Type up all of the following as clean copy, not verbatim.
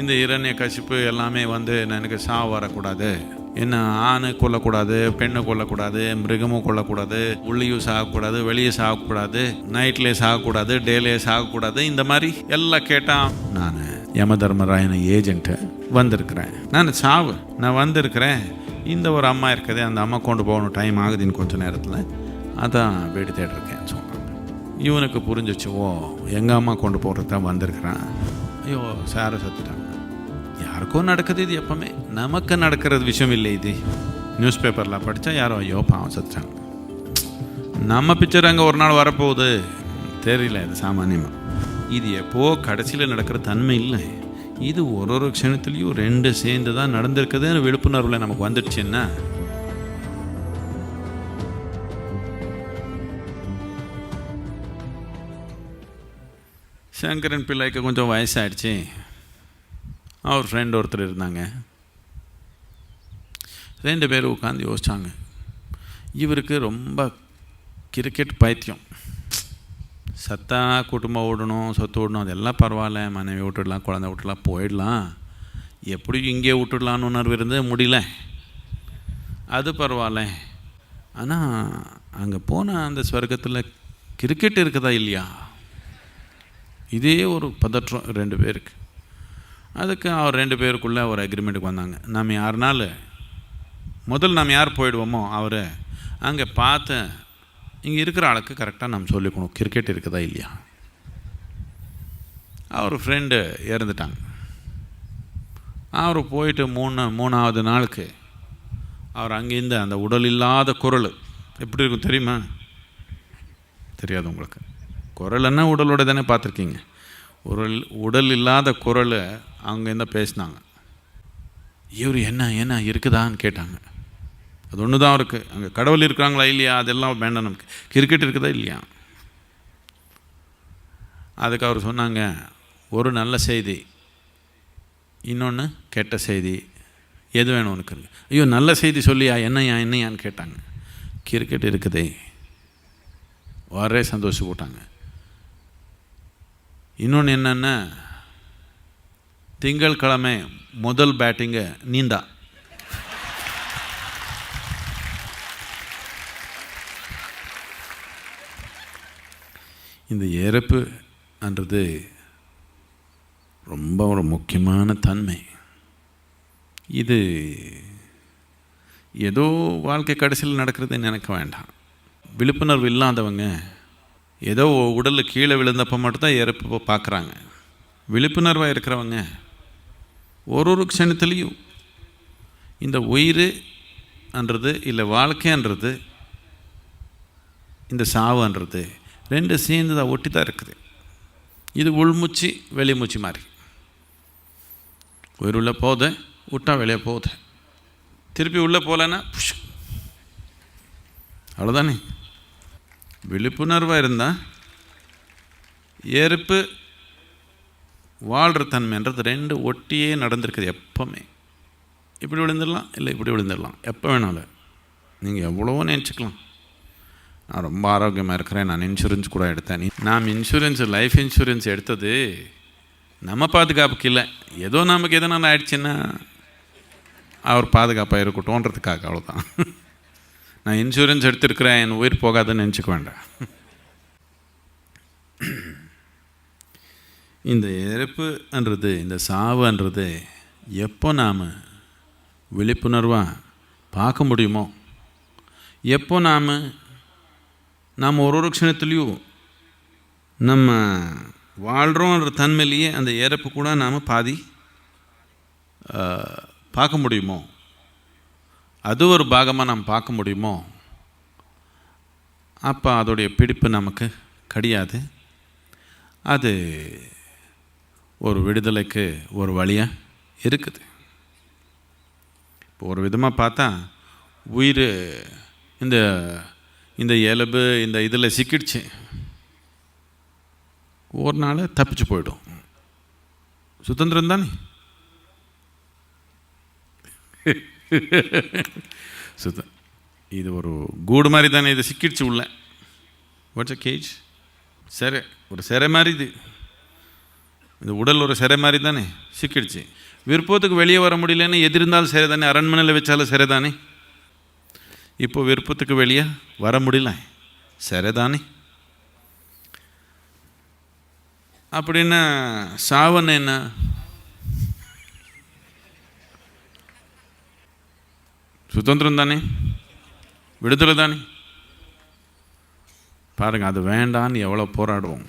இந்த இரண்யகசிப்பு எல்லாமே வந்து எனக்கு சாவு வரக்கூடாது, என்ன ஆணு கொல்லக்கூடாது, பெண்ணை கொல்லக்கூடாது, மிருகமும் கொல்லக்கூடாது, உள்ளேயும் சாகக்கூடாது, வெளியே சாகக்கூடாது, நைட்லேயே சாகக்கூடாது, டேலேயே சாகக்கூடாது, இந்த மாதிரி எல்லாம் கேட்டான். நான் யம தர்மராயன் ஏஜென்ட்டு வந்திருக்கிறேன், நான் வந்திருக்கிறேன். இந்த ஒரு அம்மா இருக்குது, அந்த அம்மா கொண்டு போகணும், டைம் ஆகுதுன்னு கொஞ்சம் நேரத்தில், அதான் வீடு தேடிருக்கேன்னு சொன்னாங்க. இவனுக்கு புரிஞ்சிச்சு, ஓ எங்கள் அம்மா கொண்டு போகிறது தான் வந்திருக்கிறான். ஐயோ சாரை சத்துட்டாங்க. யாருக்கும் நடக்குது இது, எப்பவுமே நமக்கு நடக்கிறது விஷயம் இல்லை இது. நியூஸ் பேப்பரில் படித்தா யாரோ ஐயோ பாவம் சத்துட்டாங்க. நம்ம பிக்சர் அங்கே ஒரு நாள் வரப்போகுது தெரியல, இது சாமானியமாக. இது எப்போ கடைசியில் நடக்கிற தன்மை இல்லை. இது ஒரு க்ஷணத்துலேயும் ரெண்டு சேர்ந்து தான் நடந்திருக்குதுன்னு விழிப்புணர்வில் நமக்கு வந்துடுச்சுன்னா, சங்கரன் பிள்ளைக்கு கொஞ்சம் வயசாகிடுச்சு. அவர் ஃப்ரெண்ட் ஒருத்தர் இருந்தாங்க. 2 பேரும் உட்காந்து யோசித்தாங்க. இவருக்கு ரொம்ப கிரிக்கெட் பைத்தியம். சத்தா குடும்பம் ஓடணும், சொத்து ஓடணும், அதெல்லாம் பரவாயில்ல, மனைவி விட்டுடலாம், குழந்தை விட்டுடலாம், போயிடலாம், எப்படி இங்கே விட்டுடலான்னு உணர்வு இருந்து முடியல, அது பரவாயில்ல. ஆனால் அங்கே போன அந்த ஸ்வர்க்கத்தில் கிரிக்கெட் இருக்குதா இல்லையா, இதே ஒரு பதற்றம் 2 பேருக்கு. அதுக்கு அவர் 2 பேருக்குள்ளே ஒரு அக்ரிமெண்ட்டுக்கு வந்தாங்க. நம்ம முதல் யார் போயிடுவோமோ அவர் அங்கே பார்த்து இங்கே இருக்கிற ஆளுக்கு கரெக்டாக நம்ம சொல்லிக்கணும் கிரிக்கெட் இருக்குதா இல்லையா. அவர் ஃப்ரெண்டு இறந்துட்டாங்க. அவர் போயிட்டு மூணாவது நாளுக்கு அவர் அங்கேருந்து அந்த உடல் இல்லாத குரல் எப்படி இருக்கும் தெரியுமா? தெரியாது உங்களுக்கு. குரல்னா உடலோட தானே பார்த்துருக்கீங்க. உடல் இல்லாத குரல் அங்கேருந்து பேசினாங்க. இவர் என்ன இருக்குதான்னு கேட்டாங்க. அது ஒன்று தான் இருக்குது. அங்கே கடவுள் இருக்கிறாங்களா இல்லையா அதெல்லாம் வேண்டாம், நமக்கு கிரிக்கெட் இருக்குதா இல்லையா. அதுக்கு அவர் சொன்னாங்க, ஒரு நல்ல செய்தி, இன்னொன்று கெட்ட செய்தி, எது வேணும் உனக்கு? ஐயோ நல்ல செய்தி சொல்லியா, என்னையான்னு கேட்டாங்க. கிரிக்கெட் இருக்குதே, வரே சந்தோஷப்பட்டாங்க. இன்னொன்று என்னென்னா, திங்கட்கிழமை முதல் பேட்டிங்கு நீந்தா. இந்த இறப்புன்றது ரொம்ப ஒரு முக்கியமான தன்மை. இது ஏதோ வாழ்க்கை கடைசியில் நடக்கிறதுன்னு நினைக்க வேண்டாம். விழிப்புணர்வு இல்லாதவங்க ஏதோ உடலில் கீழே விழுந்தப்போ மட்டும்தான் இறப்பு பார்க்குறாங்க. விழிப்புணர்வாக இருக்கிறவங்க ஒரு க்ஷணத்துலேயும் இந்த உயிர்ன்றது இல்லை வாழ்க்கைன்றது இந்த சாவுன்றது 2 சேர்ந்து தான் ஒட்டி தான் இருக்குது. இது உள்மூச்சு வெளிமூச்சு மாதிரி. உயிர் உள்ளே போகுது, விட்டா வெளியே போகுது, திருப்பி உள்ளே போகலன்னா அவ்வளோதானே. விழிப்புணர்வாக இருந்தால் ஏற்பு வாழ்கிற தன்மைன்றது 2 ஒட்டியே நடந்திருக்குது எப்போவுமே. இப்படி விழுந்துடலாம், இல்லை இப்படி விழுந்துடலாம், எப்போ வேணாலும் நீங்கள் எவ்வளவோ நினச்சிக்கலாம். நான் ரொம்ப ஆரோக்கியமாக இருக்கிறேன், நான் இன்சூரன்ஸ் கூட எடுத்தேன். நாம் லைஃப் இன்சூரன்ஸ் எடுத்தது நம்ம பாதுகாப்புக்கு இல்லை, ஏதோ நமக்கு எதனால் ஆயிடுச்சுன்னா அவர் பாதுகாப்பாக இருக்கட்டும்ன்றதுக்காக, அவ்வளோதான். நான் இன்சூரன்ஸ் எடுத்திருக்கிறேன், என் உயிர் போகாதுன்னு நினச்சிக்க வேண்டாம். இந்த இறப்புன்றது, இந்த சாவுன்றது எப்போ நாம் விழிப்புணர்வாக பார்க்க முடியுமோ, எப்போ நாம் ஒரு க்ஷணத்துலேயும் நம்ம வாழ்கிறோன்ற தன்மையிலேயே அந்த இறப்பு கூட நாம் பாதி பார்க்க முடியுமோ, அது ஒரு பாகமாக நாம் பார்க்க முடியுமோ, அப்போ அதோடைய பிடிப்பு நமக்கு கிடையாது. அது ஒரு விடுதலைக்கு ஒரு வழியாக இருக்குது. இப்போ ஒரு விதமாக பார்த்தா உயிர் இந்த எலும்பு இந்த இதில் சிக்கிடுச்சு, ஒரு நாள் தப்பிச்சு போயிடும். சுதந்திரம் தானே. இது ஒரு கூடு மாதிரி தானே, இது சிக்கிடுச்சு உள்ள. What's a gauge? ஒரு சிறை மாதிரி இது. இந்த உடல் ஒரு சிறை மாதிரி தானே சிக்கிடுச்சு. விருப்பத்துக்கு வெளியே வர முடியலன்னு எது இருந்தாலும் சரி தானே, அரண்மனையில் வச்சாலும் சரி தானே. இப்போ விருப்பத்துக்கு வெளியே வர முடியல, சரி தானே. அப்படின்னா சாவன்னு என்ன? சுதந்திரம் தானே, விடுதலை தானே. பாருங்கள், அது வேண்டான்னு எவ்வளோ போராடுவோம்.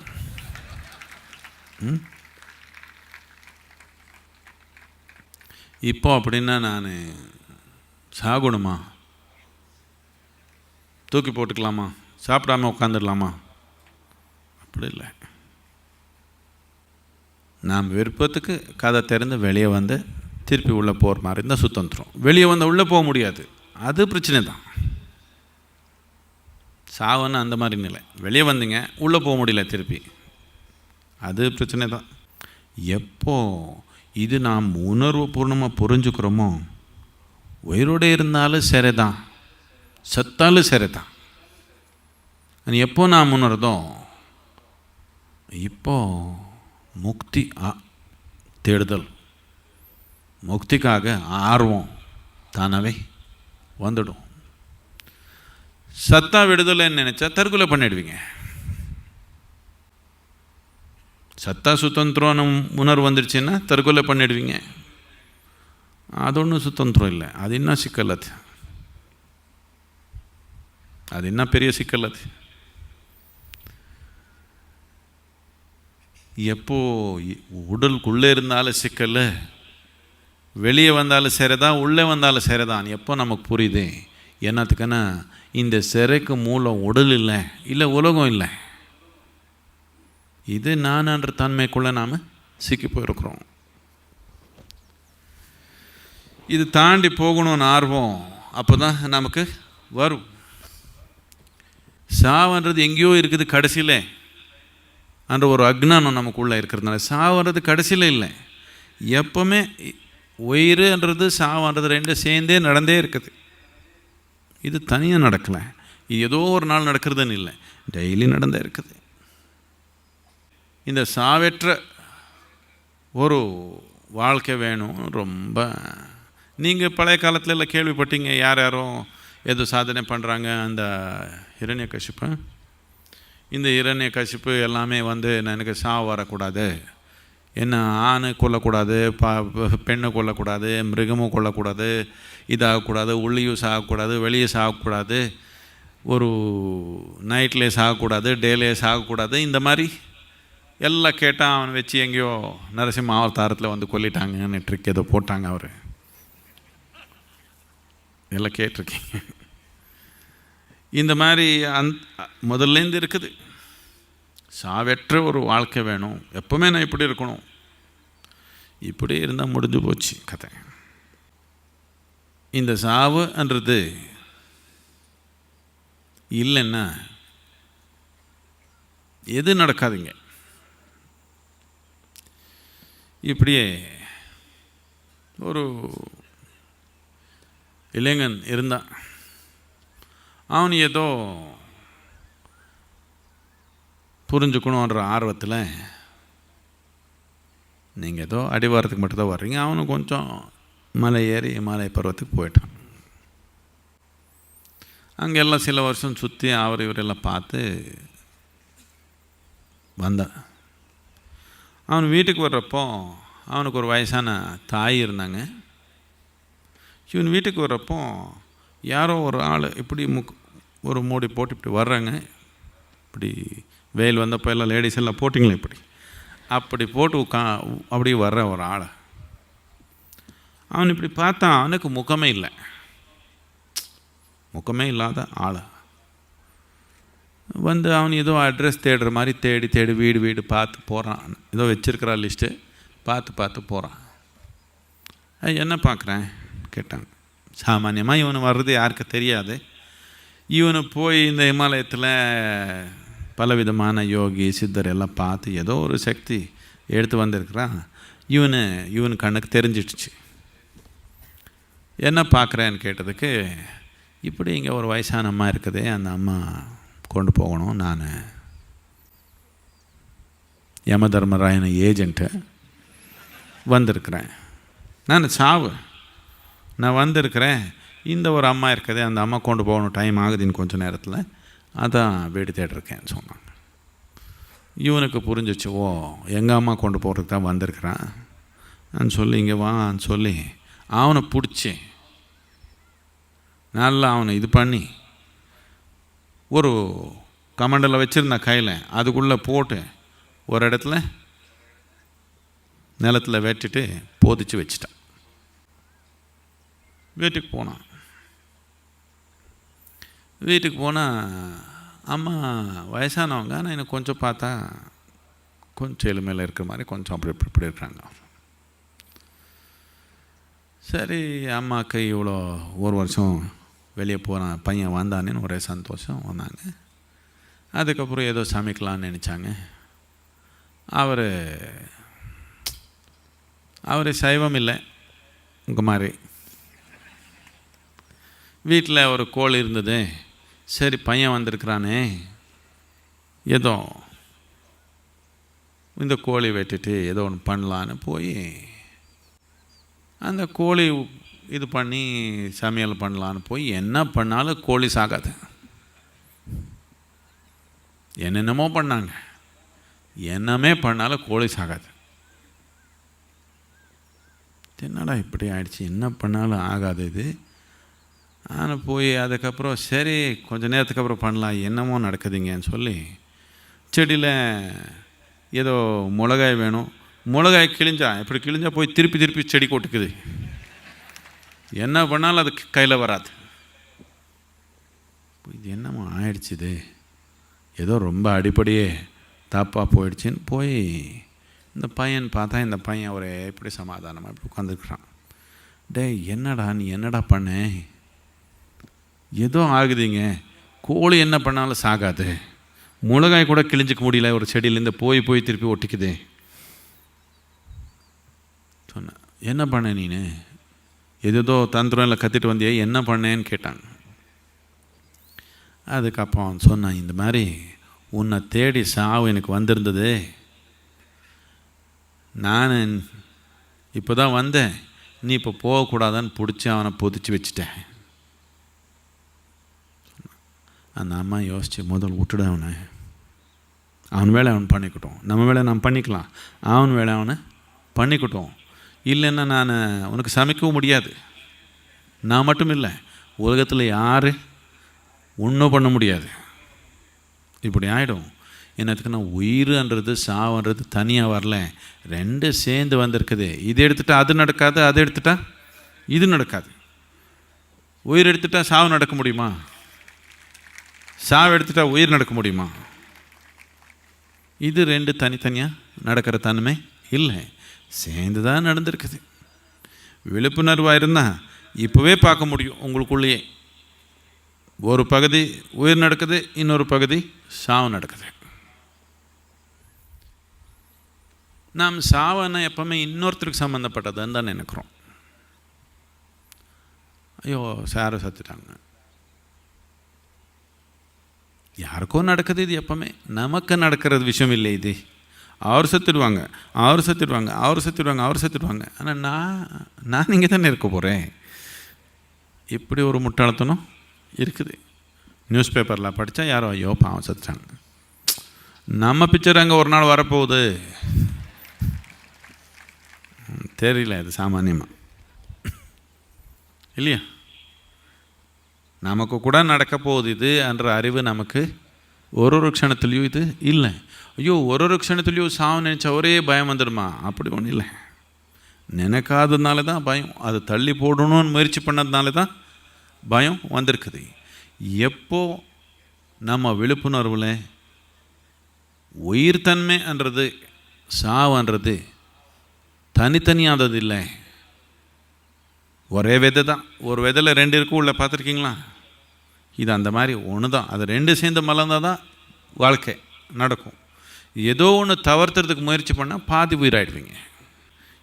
இப்போ அப்படின்னா நான் சாகணுமா, தூக்கி போட்டுக்கலாமா, சாப்பிடாம உட்காந்துடலாமா? அப்படி இல்லை. நாம் விருப்பத்துக்கு கதை திறந்து வெளியே வந்து திருப்பி உள்ளே போகிற மாதிரி இருந்தால் சுதந்திரம். வெளியே வந்து உள்ளே போக முடியாது, அது பிரச்சனை தான். சாவன்னு அந்த மாதிரி நிலை. வெளியே வந்தீங்க, உள்ளே போக முடியல திருப்பி, அது பிரச்சனை தான். எப்போ இது நாம் உணர்வு பூர்ணமாக புரிஞ்சுக்கிறோமோ, உயிரோடு இருந்தாலும் சரி தான், செத்தாலும் சரி தான். எப்போ நாம் உணர்தோ, இப்போ முக்தி தேடுதல், முக்திக்காக ஆர்வம் தானாகவே வந்துடும். சத்தா விடுதலைன்னு நினச்சா தற்கொலை பண்ணிடுவீங்க. சத்தா சுதந்திரம் உணர்வு வந்துடுச்சுன்னா தற்கொலை பண்ணிடுவீங்க. அது ஒன்றும் சுதந்திரம் இல்லை. அது என்ன சிக்கல்? அது என்ன பெரிய சிக்கல்? அது எப்போ உடலுக்குள்ளே இருந்தாலும் சிக்கல், வெளியே வந்தாலும் சரிதான், உள்ளே வந்தாலும் சரிதான். எப்போ நமக்கு புரியுது என்னத்துக்குன்னா, இந்த சிறைக்கு மூலம் உடல் இல்லை, இல்லை உலகம் இல்லை, இது நான்ன்ற தன்மைக்குள்ளே நாம் சிக்கி போயிருக்கிறோம். இது தாண்டி போகணும்னு ஆர்வம் அப்போ தான் நமக்கு வரும். சாவன்றது எங்கேயோ இருக்குது கடைசியில் என்ற ஒரு அக்ஞானம் நமக்குள்ளே இருக்கிறதுனால சாவன்றது கடைசியில் இல்லை. எப்பவுமே உயிர்ன்றது சாவன்றது ரெண்டும் சேர்ந்தே நடந்தே இருக்குது. இது தனியாக நடக்கலை, இது ஏதோ ஒரு நாள் நடக்கிறதுன்னு இல்லை, டெய்லி நடந்தே இருக்குது. இந்த சாவற்ற ஒரு வாழ்க்கை வேணும். ரொம்ப நீங்கள் பழைய காலத்துல எல்லாம் கேள்விப்பட்டீங்க, யார் யாரும் ஏதோ சாதனை பண்ணுறாங்க. அந்த ஹிரண்யகசிப்பு, இந்த ஹிரண்யகசிப்பு எல்லாமே வந்து எனக்கு சாவு வரக்கூடாது, என்ன ஆணை கொல்லக்கூடாது, பெண்ணை கொல்லக்கூடாது, மிருகமும் கொல்லக்கூடாது, இதாகக்கூடாது, உள்ளேயும் சாகக்கூடாது, வெளியே சாகக்கூடாது, ஒரு நைட்லேயே சாகக்கூடாது, டேலேயே சாகக்கூடாது, இந்த மாதிரி எல்லாம் கேட்டால் அவன் வச்சு எங்கேயோ நரசிம்ம அவதாரத்தில் வந்து கொல்லிட்டாங்கன்னு ட்ரிக் ஏதோ போட்டாங்க. அவர் எல்லாம் கேட்டிருக்கீங்க. இந்த மாதிரி முதல்லேருந்து இருக்குது. சாவற்ற ஒரு வாழ்க்கை வேணும், எப்பவுமே நான் இப்படி இருக்கணும், இப்படி இருந்தால் முடிஞ்சு போச்சு கதை. இந்த சாவுன்றது இல்லைன்னா எது நடக்காதுங்க. இப்படியே ஒரு இளைஞன் இருந்தான். அவன் ஏதோ புரிஞ்சுக்கணுன்ற ஆர்வத்தில், நீங்கள் ஏதோ அடிவாரத்துக்கு மட்டும்தான் வர்றீங்க, அவனு கொஞ்சம் மலை ஏறி மலை பருவத்துக்கு போயிட்டான். அங்கெல்லாம் சில வருஷம் சுற்றி அவர் இவரெல்லாம் பார்த்து வந்தான். அவன் வீட்டுக்கு வர்றப்போ அவனுக்கு ஒரு வயசான தாய் இருந்தாங்க. இவன் வீட்டுக்கு வர்றப்போ யாரோ ஒரு ஆள் இப்படி ஒரு மூடி போட்டு இப்படி வர்றாங்க. இப்படி வெயில் வந்தப்போ எல்லாம் லேடிஸ் எல்லாம் போட்டிங்களே இப்படி அப்படி போட்டு அப்படி வர்ற ஒரு ஆளை அவன் இப்படி பார்த்தான். அவனுக்கு முகமே இல்லை, முகமே இல்லாத ஆளை வந்து அவன் ஏதோ அட்ரஸ் தேடுற மாதிரி தேடி தேடி வீடு வீடு பார்த்து போகிறான். ஏதோ வச்சிருக்கிறா லிஸ்ட்டு பார்த்து போகிறான். என்ன பார்க்குறேன் கேட்டாங்க. சாமானியமாக இவனு வர்றது யாருக்கு தெரியாது. இவனு போய் இந்த இமாலயத்தில் பலவிதமான யோகி சித்தர் எல்லாம் பார்த்து ஏதோ ஒரு சக்தி எடுத்து வந்திருக்கிறான். இவனு கண்ணுக்கு தெரிஞ்சிடுச்சு. என்ன பார்க்குறேன்னு கேட்டதுக்கு, இப்படி இங்கே ஒரு வயசான அம்மா இருக்குதே, அந்த அம்மா கொண்டு போகணும், நான் யம தர்மராயன் ஏஜென்ட்டு வந்திருக்கிறேன். நான் வந்திருக்கிறேன். இந்த ஒரு அம்மா இருக்கதே, அந்த அம்மா கொண்டு போகணும், டைம் ஆகுதுன்னு கொஞ்சம் நேரத்தில், அதான் வீடு தேடிருக்கேன்னு சொன்னாங்க. இவனுக்கு புரிஞ்சிச்சு, ஓ எங்கள் அம்மா கொண்டு போகிறதுக்கு தான் வந்திருக்கிறான் சொல்லி இங்கே வான்னு சொல்லி அவனை பிடிச்சி நல்லா அவனை இது பண்ணி ஒரு கமண்டலில் வச்சுருந்தான் கையில், அதுக்குள்ளே போட்டு ஒரு இடத்துல நிலத்தில் வெட்டிட்டு போதிச்சு வச்சிட்டான். வீட்டுக்கு போனால் அம்மா வயசானவங்க, ஆனால் எனக்கு கொஞ்சம் பார்த்தா கொஞ்சம் எளிமையில் இருக்கிற மாதிரி கொஞ்சம் அப்படி இருக்காங்க. சரி, அம்மாவுக்கு இவ்வளோ ஒரு வருஷம் வெளியே போகிறான் பையன் வந்தானேன்னு ஒரே சந்தோஷம் வந்தாங்க. அதுக்கப்புறம் ஏதோ சமைக்கலான்னு நினச்சாங்க. அவர் சைவம் இல்லை, உங்கள் மாதிரி. வீட்டில் ஒரு கோழி இருந்தது. சரி, பையன் வந்திருக்கிறானே, ஏதோ இந்த கோழி வெட்டிட்டு ஏதோ ஒன்று பண்ணலான்னு போய் அந்த கோழி இது பண்ணி சமையல் பண்ணலான்னு போய் என்ன பண்ணாலும் கோழி சாகாது. என்னென்னமோ பண்ணாங்க, என்னமே பண்ணாலும் கோழி சாகாது. என்னடா இப்படி ஆயிடுச்சு, என்ன பண்ணாலும் ஆகாது இது. ஆனால் போய் அதுக்கப்புறம் சரி கொஞ்சம் நேரத்துக்கு அப்புறம் பண்ணலாம், என்னமோ நடக்குதுங்கன்னு சொல்லி செடியில் ஏதோ மிளகாய் வேணும், மிளகாய் எப்படி கிழிஞ்சா போய் திருப்பி செடி கொட்டுக்குது. என்ன பண்ணாலும் அது கையில் வராது. இது என்னமோ ஆயிடுச்சுது, ஏதோ ரொம்ப அடிப்படையே தப்பாக போயிடுச்சின்னு போய் இந்த பையன் பார்த்தா, இந்த பையன் அவரை எப்படி சமாதானமாக இப்படி உட்காந்துருக்குறான். என்னடா நீ என்னடா பண்ண, ஏதோ ஆகுதுங்க, கோழி என்ன பண்ணாலும் சாகாது, மிளகாய் கூட கிழிஞ்சிக்க முடியல, ஒரு செடியிலேருந்து போய் திருப்பி ஒட்டிக்குது சொன்னேன். என்ன பண்ண நீனு, ஏதோ தந்திரம் இல்லை கத்திட்டு வந்தியா, என்ன பண்ணேன்னு கேட்டாங்க. அதுக்கப்புறம் அவன் சொன்னான், இந்த மாதிரி உன்னை தேடி சாவு எனக்கு வந்திருந்தது, நான் இப்போ தான் வந்தேன், நீ இப்போ போகக்கூடாதான்னு பிடிச்சி அவனை பொதிச்சு வச்சுட்டேன். அந்த அம்மா யோசிச்சு, முதல் விட்டுட அவன் வேலை அவன் பண்ணிக்கட்டும், நம்ம வேலை நாம் பண்ணிக்கலாம், அவன் வேலை அவனை பண்ணிக்கட்டும். இல்லைன்னா நான் உனக்கு சமைக்கவும் முடியாது, நான் மட்டும் இல்லை, உலகத்தில் யார் ஒன்றும் பண்ண முடியாது. இப்படி ஆகிடும். என்னத்துக்குன்னா உயிர்ன்றது சாவுன்றது தனியாக வரல, ரெண்டு சேர்ந்து வந்திருக்குது. இது எடுத்துட்டா அது நடக்காது, அது எடுத்துட்டா இது நடக்காது. உயிர் எடுத்துட்டா சாவு நடக்க முடியுமா? சாவு எடுத்துட்டா உயிர் நடக்க முடியுமா? இது ரெண்டு தனித்தனியாக நடக்கிற தன்மை இல்லை, சேர்ந்து தான் நடந்திருக்குது. விழிப்புணர்வாக இருந்தால் இப்போவே பார்க்க முடியும் உங்களுக்குள்ளேயே. ஒரு பகுதி உயிர் நடக்குது, இன்னொரு பகுதி சாவு நடக்குது. நாம் சாவனை எப்பவுமே இன்னொருத்தருக்கு சம்மந்தப்பட்டதுன்னு தான் நினைக்கிறோம். ஐயோ சாரை சத்துட்டாங்க, யாருக்கோ நடக்குது, இது எப்பவுமே நமக்கு நடக்கிறது விஷயம் இல்லை. இது அவர் செத்துடுவாங்க, ஆனால் நான் இங்கே தானே இருக்க போகிறேன். இப்படி ஒரு முட்டாள்தனம் இருக்குது. நியூஸ் பேப்பரில் படித்தா யாரோ ஐயோ பாவம் செத்துட்டாங்க, நம்ம பிக்சர் அங்கே ஒரு நாள் வரப்போகுது தெரியல. இது சாமானியமாக இல்லையா? நமக்கு கூட நடக்க போகுது இது என்ற அறிவு நமக்கு ஒரு க்ஷணத்துலேயும் இது இல்லை. ஐயோ ஒரு க்ஷணத்துலேயும் சாவு நினச்சா ஒரே பயம் வந்துடுமா? அப்படி ஒன்றும் இல்லை. நினைக்காததுனால தான் பயம், அது தள்ளி போடணும்னு முயற்சி பண்ணதுனால தான் பயம் வந்திருக்குது. எப்போ நம்ம விழிப்புணர்வில் உயிர்த்தன்மைன்றது சாவுன்றது தனித்தனியானது இல்லை, ஒரே விதை தான். ஒரு விதையில் ரெண்டு இருக்கும் உள்ள, பார்த்துருக்கீங்களா? இது அந்த மாதிரி ஒன்று தான். அது ரெண்டு சேர்ந்து மலர்ந்தால் தான் வாழ்க்கை நடக்கும். ஏதோ ஒன்று தவிர்த்துறதுக்கு முயற்சி பண்ணால் பாதி உயிராயிடுவீங்க.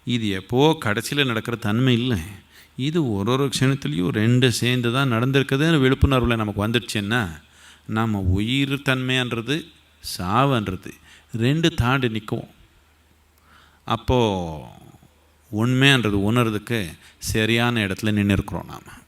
இது எப்போது கடைசியில் நடக்கிற தன்மை இல்லை. இது ஒரு க்ஷணத்துலேயும் ரெண்டு சேர்ந்து தான் நடந்திருக்குதுன்னு விழிப்புணர்வில் நமக்கு வந்துடுச்சுன்னா, நம்ம உயிர் தன்மைன்றது சாவுன்றது ரெண்டு தாண்டி நிற்கும். அப்போது உண்மைன்றது உணர்றதுக்கு சரியான இடத்துல நின்று இருக்கிறோம் நாம்.